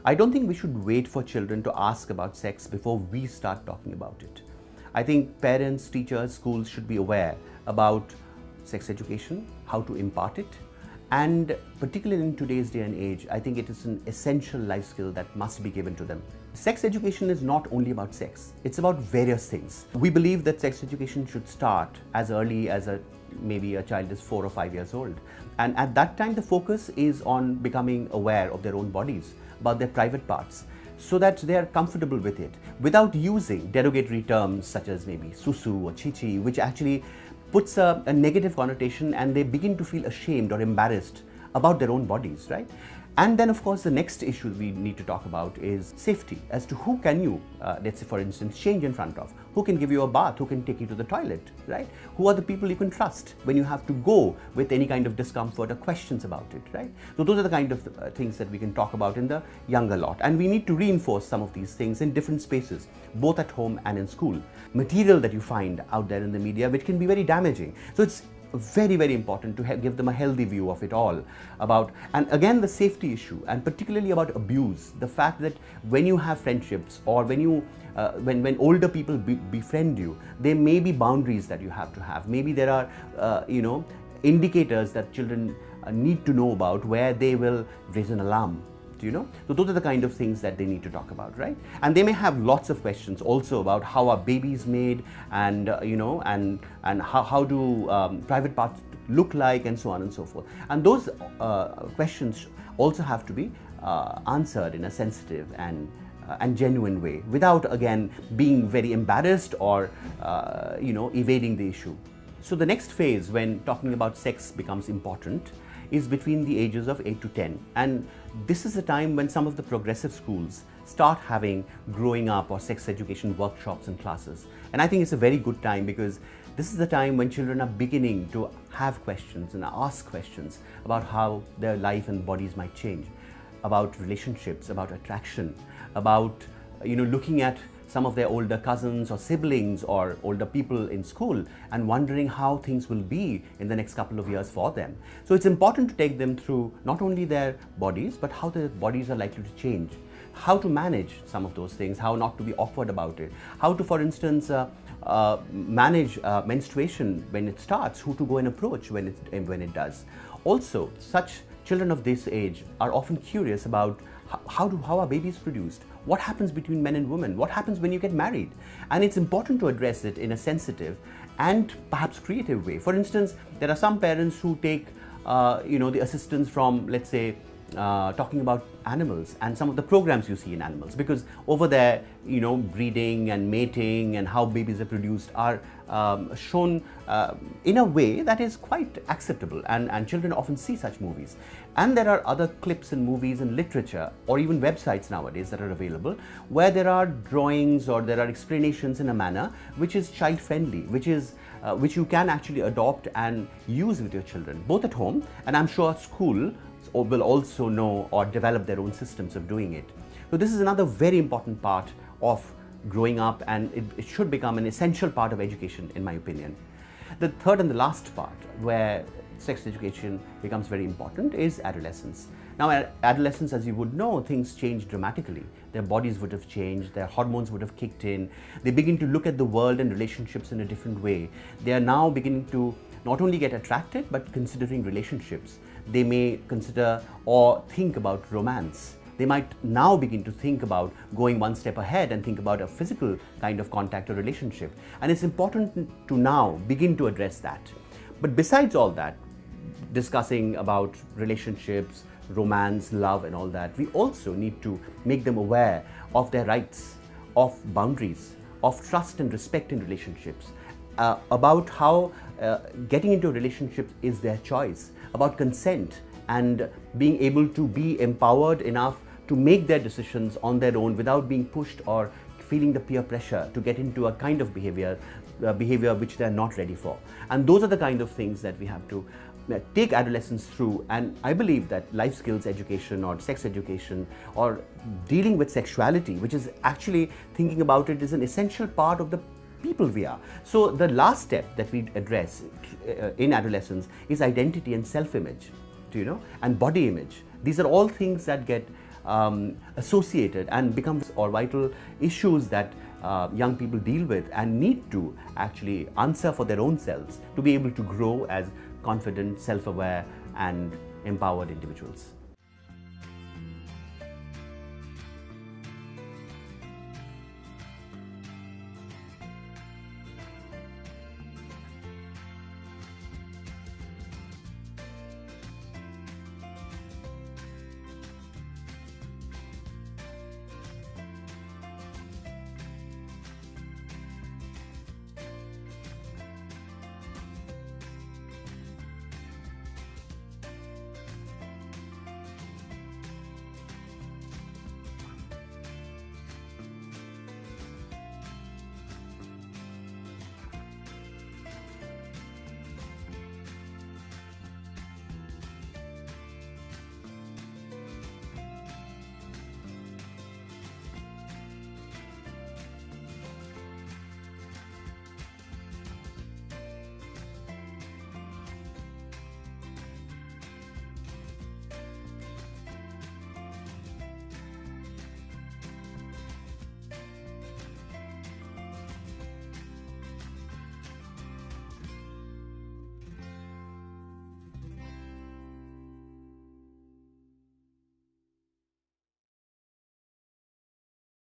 I don't think we should wait for children to ask about sex before we start talking about it. I think parents, teachers, schools should be aware about sex education, how to impart it, and particularly in today's day and age, I think it is an essential life skill that must be given to them. Sex education is not only about sex, it's about various things. We believe that sex education should start as early as maybe a child is 4 or 5 years old. And at that time, the focus is on becoming aware of their own bodies, about their private parts, so that they are comfortable with it, without using derogatory terms such as maybe susu or chichi, which actually puts a negative connotation, and they begin to feel ashamed or embarrassed about their own bodies, right? And then, of course, the next issue we need to talk about is safety, as to who can you, let's say, for instance, change in front of, who can give you a bath, who can take you to the toilet, right? Who are the people you can trust when you have to go with any kind of discomfort or questions about it, right? So those are the kind of things that we can talk about in the younger lot. And we need to reinforce some of these things in different spaces, both at home and in school. Material that you find out there in the media, which can be very damaging. So it's very, very important to give them a healthy view of it all about, and again, the safety issue, and particularly about abuse. The fact that when you have friendships, or when you when older people befriend you, there may be boundaries that you have to have. Maybe there are indicators that children need to know about, where they will raise an alarm. So those are the kind of things that they need to talk about, right? And they may have lots of questions also about how are babies made, and and how do private parts look like, and so on and so forth. And those questions also have to be answered in a sensitive and genuine way, without again being very embarrassed or evading the issue. So the next phase when talking about sex becomes important is between the ages of 8 to 10, and this is the time when some of the progressive schools start having growing up or sex education workshops and classes. And I think it's a very good time, because this is the time when children are beginning to have questions and ask questions about how their life and bodies might change, about relationships, about attraction, about looking at some of their older cousins or siblings or older people in school and wondering how things will be in the next couple of years for them. So it's important to take them through not only their bodies, but how their bodies are likely to change, how to manage some of those things, how not to be awkward about it, how to, for instance, manage menstruation when it starts, who to go and approach when it does. Also, such children of this age are often curious about how are babies produced? What happens between men and women? What happens when you get married? And it's important to address it in a sensitive and perhaps creative way. For instance, there are some parents who take the assistance from, let's say, talking about animals and some of the programs you see in animals, because over there, breeding and mating and how babies are produced are shown in a way that is quite acceptable, and children often see such movies. And there are other clips in movies and literature, or even websites nowadays that are available, where there are drawings or there are explanations in a manner which is child friendly, which you can actually adopt and use with your children, both at home, and I'm sure school will also know or develop their own systems of doing it. So this is another very important part of growing up, and it should become an essential part of education, in my opinion. The third and the last part where sex education becomes very important is adolescence. Now, at adolescence, as you would know, things change dramatically. Their bodies would have changed, their hormones would have kicked in. They begin to look at the world and relationships in a different way. They are now beginning to not only get attracted, but considering relationships. They may consider or think about romance. They might now begin to think about going one step ahead and think about a physical kind of contact or relationship. And it's important to now begin to address that. But besides all that, discussing about relationships, romance, love and all that, we also need to make them aware of their rights, of boundaries, of trust and respect in relationships, about how getting into a relationship is their choice, about consent and being able to be empowered enough to make their decisions on their own without being pushed or feeling the peer pressure to get into a kind of behavior which they're not ready for. And those are the kind of things that we have to take adolescents through. And I believe that life skills education or sex education or dealing with sexuality, which is actually thinking about it, is an essential part of the people we are. So the last step that we address in adolescence is identity and self-image, and body image. These are all things that get associated and become or vital issues that young people deal with and need to actually answer for their own selves to be able to grow as confident, self-aware and empowered individuals.